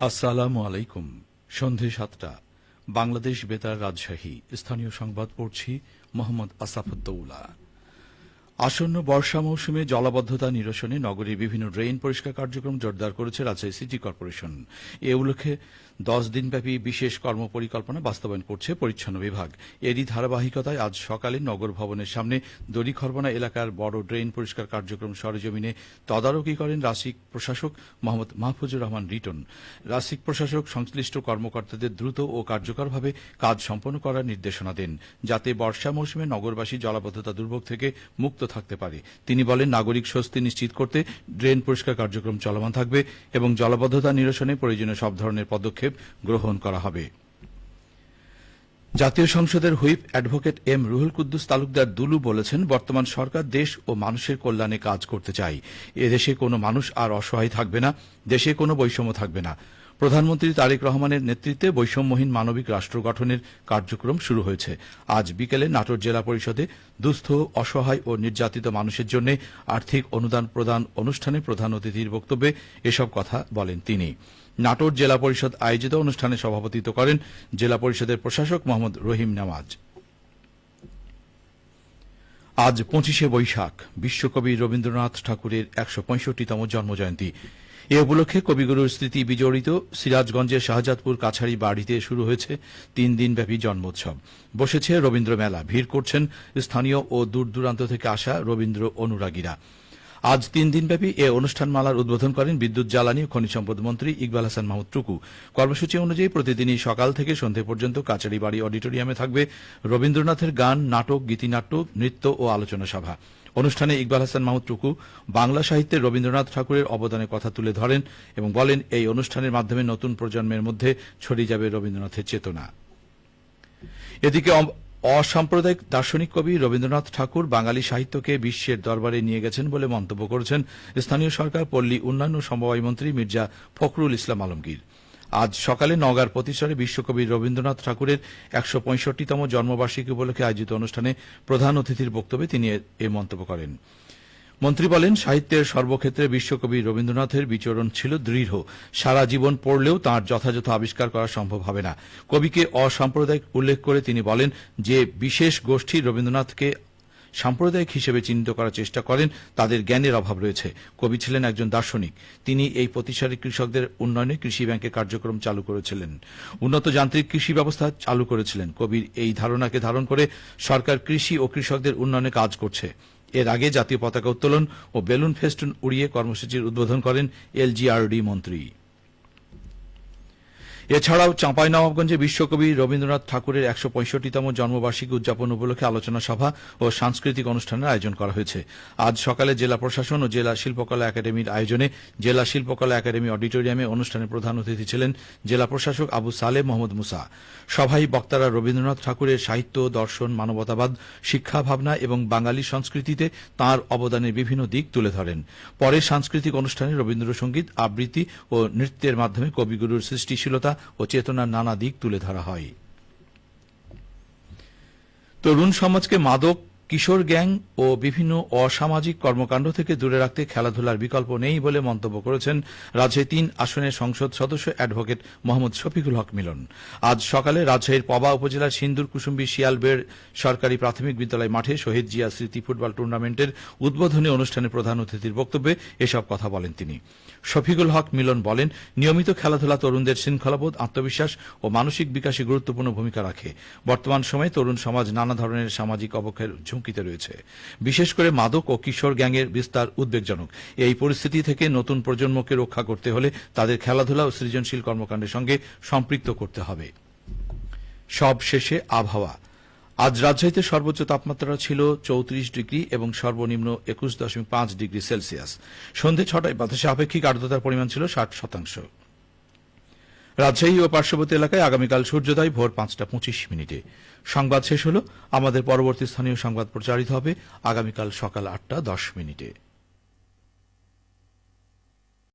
আসসালামু আলাইকুম। সন্ধে ৭টা, বাংলাদেশ বেতার রাজশাহী। স্থানীয় সংবাদ পড়ছি মোহাম্মদ আসাফুদ্দৌলা। আসন্ন বর্ষা মৌসুমে জলাবদ্ধতা নিরসনে নগরীর বিভিন্ন ড্রেন পরিষ্কার কার্যক্রম জোরদার করেছে রাজশাহী সিটি কর্পোরেশন। এ উপলক্ষে 10 দিনব্যাপী বিশেষ কর্মপরিকল্পনা বাস্তবায়ন করছে পরিচ্ছন্ন বিভাগ। এরই ধারাবাহিকতায় আজ সকালে নগর ভবনের সামনে দড়িখরবনা এলাকার বড় ড্রেন পরিষ্কার কার্যক্রম সরেজমিনে তদারকি করেন রাসিক প্রশাসক মোহাম্মদ মাহফুজুর রহমান রিটন। রাসিক প্রশাসক সংশ্লিষ্ট কর্মকর্তাদের দ্রুত ও কার্যকরভাবে কাজ সম্পন্ন করার নির্দেশনা দেন, যাতে বর্ষা মৌসুমে নগরবাসী জলাবদ্ধতা দুর্ভোগ থেকে মুক্ত থাকতে পারে। তিনি বলেন, নাগরিক স্বস্তি নিশ্চিত করতে ড্রেন পরিষ্কার কার্যক্রম চলমান থাকবে এবং জলাবদ্ধতা নিরসনে প্রয়োজনীয় সব ধরনের পদক্ষেপ গ্রহণ করা হবে। জাতীয় সংসদের whip advocate M Ruhul Quddus Talukdar Dulu বলেছেন, বর্তমান সরকার দেশ ও মানুষের কল্যাণে কাজ করতে চায়। এদেশে কোনো মানুষ আর অসহায় থাকবে না, দেশে কোনো বৈষম্য থাকবে না। প্রধানমন্ত্রী তারেক রহমানের নেতৃত্বে বৈষম্যহীন মানবিক রাষ্ট্র গঠনের কার্যক্রম শুরু হয়েছে। আজ বিকেলে নাটোর জেলা পরিষদে দুস্থ, অসহায় ও নির্যাতিত মানুষের জন্য আর্থিক অনুদান প্রদান অনুষ্ঠানে প্রধান অতিথির বক্তব্যে এসব কথা বলেন তিনি। নাটোর জেলা পরিষদ আয়োজিত অনুষ্ঠানে সভাপতিত্ব করেন জেলা পরিষদের প্রশাসক মোহাম্মদ রহিম নেওয়াজ। আজ 25শে বৈশাখ, বিশ্বকবি রবীন্দ্রনাথ ঠাকুরের 165তম জন্মজয়ন্তী। এ উপলক্ষে কবিগুরুর স্মৃতি বিজড়িত সিরাজগঞ্জের শাহজাদপুর কাছারি বাড়িতে শুরু হয়েছে 3 দিনব্যাপী জন্মোৎসব। বসেছে রবীন্দ্র মেলা। ভিড় করছেন স্থানীয় ও দূর দূরান্ত থেকে আসা রবীন্দ্র অনুরাগীরা। আজ 3 দিনব্যাপী এ অনুষ্ঠানমালার উদ্বোধন করেন বিদ্যুৎ, জ্বালানি ও খনিজ সম্পদ মন্ত্রী ইকবাল হাসান মাহমুদ টুকু। কর্মসূচি অনুযায়ী প্রতিদিনই সকাল থেকে সন্ধে পর্যন্ত কাছারি বাড়ি অডিটোরিয়ামে থাকবে রবীন্দ্রনাথের গান, নাটক, গীতিনাট্য, নৃত্য ও আলোচনা সভা। অনুষ্ঠানে ইকবাল হাসান মাহমুদ টুকু বাংলা সাহিত্যে রবীন্দ্রনাথ ঠাকুরের অবদানের কথা তুলে ধরেন এবং বলেন, এই অনুষ্ঠানের মাধ্যমে নতুন প্রজন্মের মধ্যে ছড়িয়ে যাবে রবীন্দ্রনাথের চেতনা। এদিকে অসাম্প্রদায়িক দার্শনিক কবি রবীন্দ্রনাথ ঠাকুর বাঙালি সাহিত্যকে বিশ্বের দরবারে নিয়ে গেছেন বলে মন্তব্য করেছেন স্থানীয় সরকার, পল্লী উন্নয়ন ও সমবায় মন্ত্রী মির্জা ফখরুল ইসলাম আলমগীর। আজ সকালে নওগাঁর প্রতিষ্ঠানে বিশ্বকবি রবীন্দ্রনাথ ঠাকুরের 165তম জন্মবার্ষিকী উপলক্ষে আয়োজিত অনুষ্ঠানে প্রধান অতিথির বক্তব্যে তিনি এ মন্তব্য করেন। মন্ত্রী বলেন, সাহিত্যের সর্বক্ষেত্রে বিশ্বকবি রবীন্দ্রনাথের বিচরণ ছিল দৃঢ়। সারা জীবন পড়লেও তাঁর যথাযথ আবিষ্কার করা সম্ভব হবে না। কবিকে অসাম্প্রদায়িক উল্লেখ করে তিনি বলেন যে বিশেষ গোষ্ঠী রবীন্দ্রনাথকে সাম্প্রদায়িক হিসেবে চিহ্নিত করার চেষ্টা করেন, তাদের জ্ঞানের অভাব রয়েছে। কবি ছিলেন একজন দার্শনিক। তিনি এই প্রতিসারী কৃষকদের উন্নয়নে কৃষি ব্যাংকের কার্যক্রম চালু করেছিলেন, উন্নত যান্ত্রিক কৃষি ব্যবস্থা চালু করেছিলেন। কবির এই ধারণাকে ধারণ করে সরকার কৃষি ও কৃষকদের উন্নয়নে কাজ করছে। এর আগে জাতীয় পতাকা উত্তোলন ও বেলুন ফেস্টুন উড়িয়ে কর্মসূচির উদ্বোধন করেন এলজিআরডি মন্ত্রী। এছাড়াও চাঁপাইনবাবগঞ্জে বিশ্বকবি রবীন্দ্রনাথ ঠাকুরের 165তম জন্মবার্ষিকী উদযাপন উপলক্ষে আলোচনা সভা ও সাংস্কৃতিক অনুষ্ঠানের আয়োজন করা হয়েছে। আজ সকালে জেলা প্রশাসন ও জেলা শিল্পকলা একাডেমির আয়োজনে জেলা শিল্পকলা একাডেমি অডিটোরিয়ামে অনুষ্ঠানে প্রধান অতিথি ছিলেন জেলা প্রশাসক আবু সালেহ মোহাম্মদ মুসা। সভায় বক্তারা রবীন্দ্রনাথ ঠাকুরের সাহিত্য, দর্শন, মানবতাবাদ, শিক্ষা ভাবনা এবং বাঙালি সংস্কৃতিতে তাঁর অবদানের বিভিন্ন দিক তুলে ধরেন। পরে সাংস্কৃতিক অনুষ্ঠানে রবীন্দ্রসঙ্গীত, আবৃত্তি ও নৃত্যের মাধ্যমে কবিগুরুর সৃষ্টিশীলতা ও চেতনার নানা দিক তুলে ধরা হয়। তরুণ সমাজকে মাদক, কিশোর গ্যাং ও বিভিন্ন অসামাজিক কর্মকাণ্ড থেকে দূরে রাখতে খেলাধুলার বিকল্প নেই বলে মন্তব্য করেছেন রাজশাহী 3 আসনের সংসদ সদস্য অ্যাডভোকেট মোহাম্মদ শফিকুল হক মিলন। আজ সকালে রাজশাহীর পবা উপজেলার সিন্দুর কুসুম্বি শিয়ালবেড় সরকারি প্রাথমিক বিদ্যালয় মাঠে শহীদ জিয়া স্মৃতি ফুটবল টুর্নামেন্টের উদ্বোধনী অনুষ্ঠানে প্রধান অতিথির বক্তব্যে এসব কথা বলেন তিনি। শফিকুল হক মিলন বলেন, নিয়মিত খেলাধুলা তরুণদের শৃঙ্খলাবোধ, আত্মবিশ্বাস ও মানসিক বিকাশে গুরুত্বপূর্ণ ভূমিকা রাখে। বর্তমান সময়ে তরুণ সমাজ নানা ধরনের সামাজিক অবক্ষয়ের ঝুঁকিতে রয়েছে। বিশেষ করে মাদক ও কিশোর গ্যাংয়ের বিস্তার উদ্বেগজনক। এই পরিস্থিতি থেকে নতুন প্রজন্মকে রক্ষা করতে হলে তাদের খেলাধুলা ও সৃজনশীল কর্মকাণ্ডের সঙ্গে সম্পৃক্ত করতে হবে। সব শেষে আবহাওয়া। আজ রাজশাহীতে সর্বোচ্চ তাপমাত্রা ছিল 34 ডিগ্রি এবং সর্বনিম্ন 21.5 ডিগ্রি সেলসিয়াস। সন্ধে 6টায় বাতাসে আপেক্ষিক আর্দ্রতার পরিমাণ ছিল 60%। রাজশাহী ও পার্শ্ববর্তী এলাকায় আগামীকাল সূর্যোদয় ভোর 5:25। সংবাদ শেষ হল। আমাদের পরবর্তী স্থানীয় সংবাদ প্রচারিত হবে আগামীকাল সকাল 8:10।